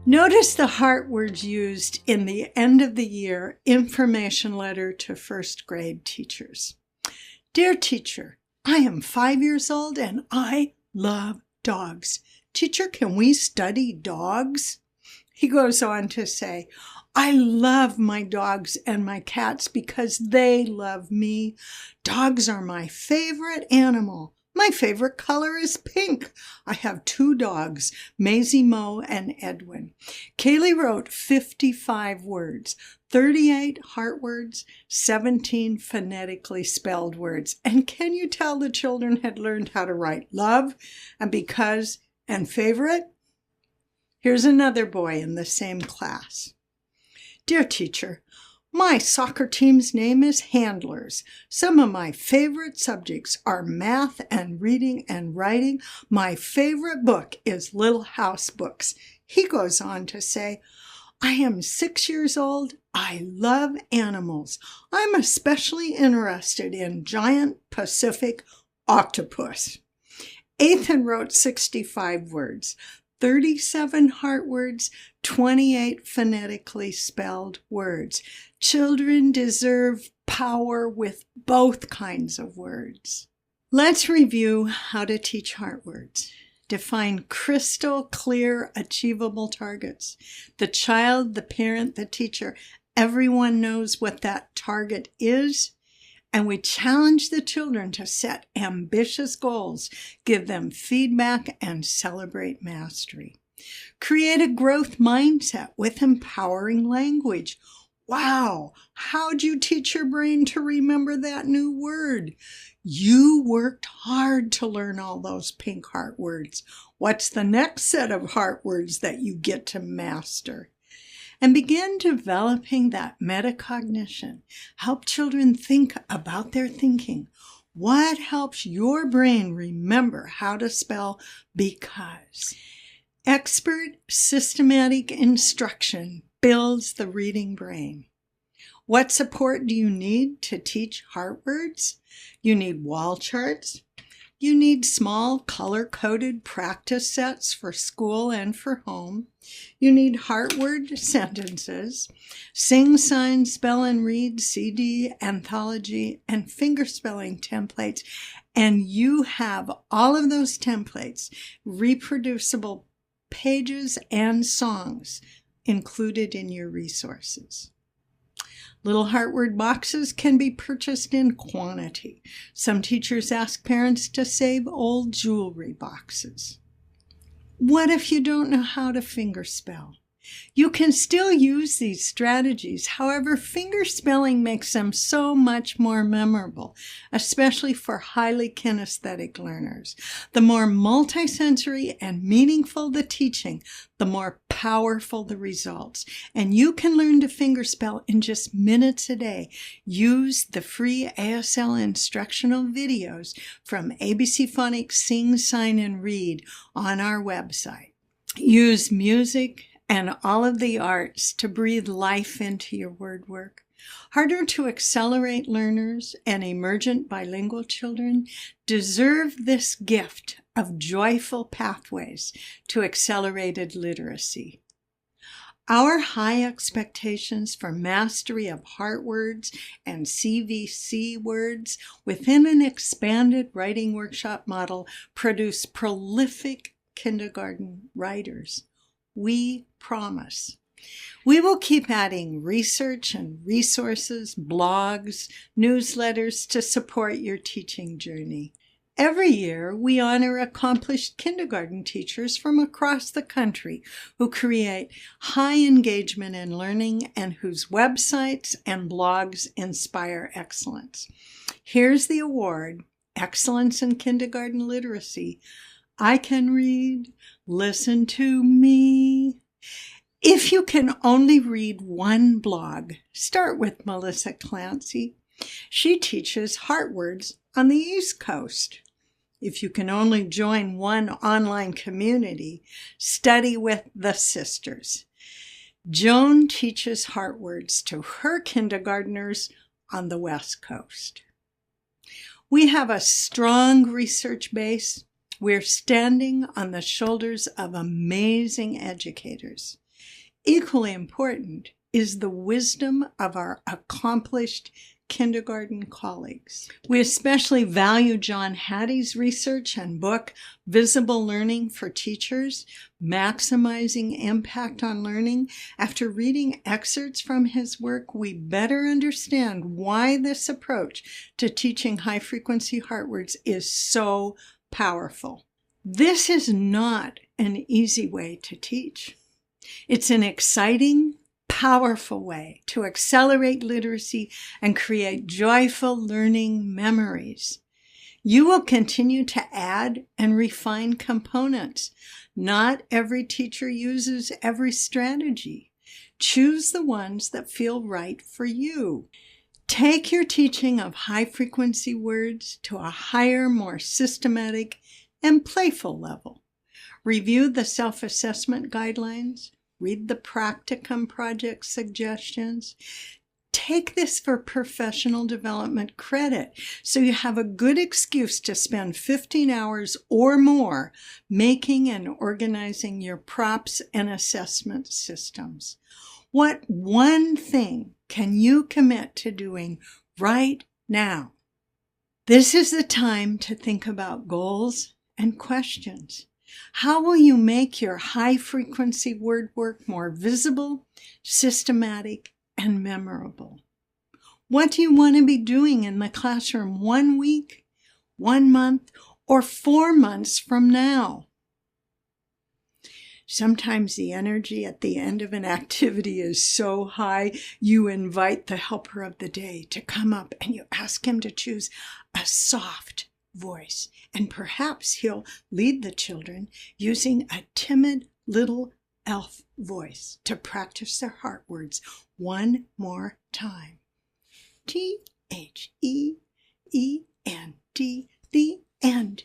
Notice the heart words used in the end of the year information letter to first grade teachers. Dear teacher, I am 5 years old and I love dogs. Teacher, can we study dogs? He goes on to say, I love my dogs and my cats because they love me. Dogs are my favorite animal. My favorite color is pink. I have 2 dogs, Maisie Mo and Edwin. Kaylee wrote 55 words, 38 heart words, 17 phonetically spelled words. And can you tell the children had learned how to write love and because and favorite? Here's another boy in the same class. Dear teacher, my soccer team's name is Handlers. Some of my favorite subjects are math and reading and writing. My favorite book is Little House Books. He goes on to say, I am 6 years old. I love animals. I'm especially interested in giant Pacific octopus. Ethan wrote 65 words. 37 heart words, 28 phonetically spelled words. Children deserve power with both kinds of words. Let's review how to teach heart words. Define crystal clear, achievable targets. The child, the parent, the teacher, everyone knows what that target is. And we challenge the children to set ambitious goals, give them feedback, and celebrate mastery. Create a growth mindset with empowering language. Wow, how'd you teach your brain to remember that new word? You worked hard to learn all those pink heart words. What's the next set of heart words that you get to master? And begin developing that metacognition. Help children think about their thinking. What helps your brain remember how to spell because? Expert systematic instruction builds the reading brain. What support do you need to teach heart words? You need wall charts. You need small color-coded practice sets for school and for home. You need heart word sentences, sing, sign, spell, and read, CD, anthology, and fingerspelling templates. And you have all of those templates, reproducible pages and songs included in your resources. Little heart word boxes can be purchased in quantity. Some teachers ask parents to save old jewelry boxes. What if you don't know how to fingerspell? You can still use these strategies. However, fingerspelling makes them so much more memorable, especially for highly kinesthetic learners. The more multisensory and meaningful the teaching, the more powerful the results. And you can learn to fingerspell in just minutes a day. Use the free ASL instructional videos from ABC Phonics Sing, Sign, and Read on our website. Use music and all of the arts to breathe life into your word work. Harder to accelerate learners and emergent bilingual children deserve this gift of joyful pathways to accelerated literacy. Our high expectations for mastery of heart words and CVC words within an expanded writing workshop model produce prolific kindergarten writers. We promise. We will keep adding research and resources, blogs, newsletters to support your teaching journey. Every year, we honor accomplished kindergarten teachers from across the country who create high engagement in learning and whose websites and blogs inspire excellence. Here's the award, Excellence in Kindergarten Literacy. I can read. Listen to me. If you can only read one blog, start with Melissa Clancy. She teaches heart words on the East Coast. If you can only join one online community, study with the Sisters. Joan teaches heart words to her kindergartners on the West Coast. We have a strong research base. We're standing on the shoulders of amazing educators. equally important is the wisdom of our accomplished kindergarten colleagues. We especially value John Hattie's research and book, Visible Learning for Teachers, Maximizing Impact on Learning. After reading excerpts from his work, we better understand why this approach to teaching high-frequency heart words is so powerful. This is not an easy way to teach. It's an exciting, powerful way to accelerate literacy and create joyful learning memories. You will continue to add and refine components. Not every teacher uses every strategy. Choose the ones that feel right for you. Take your teaching of high-frequency words to a higher, more systematic and playful level. Review the self-assessment guidelines. Read the practicum project suggestions. Take this for professional development credit so you have a good excuse to spend 15 hours or more making and organizing your props and assessment systems. What one thing can you commit to doing right now? This is the time to think about goals and questions. How will you make your high-frequency word work more visible, systematic, and memorable? What do you want to be doing in the classroom 1 week, 1 month, or 4 months from now? Sometimes the energy at the end of an activity is so high, you invite the helper of the day to come up and you ask him to choose a soft voice, and perhaps he'll lead the children using a timid little elf voice to practice their heart words one more time. T-H-E-E-N-D, the end.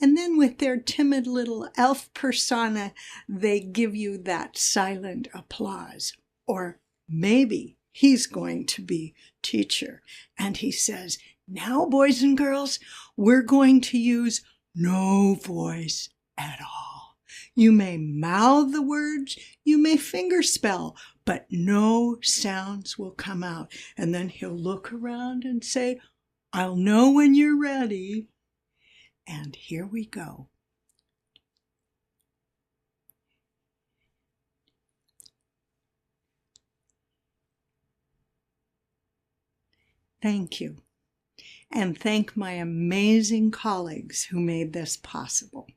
And then with their timid little elf persona, they give you that silent applause. Or maybe he's going to be teacher, and he says, "Now, boys and girls, we're going to use no voice at all. You may mouth the words, you may fingerspell, but no sounds will come out." And then he'll look around and say, "I'll know when you're ready." And here we go. Thank you. And thank my amazing colleagues who made this possible.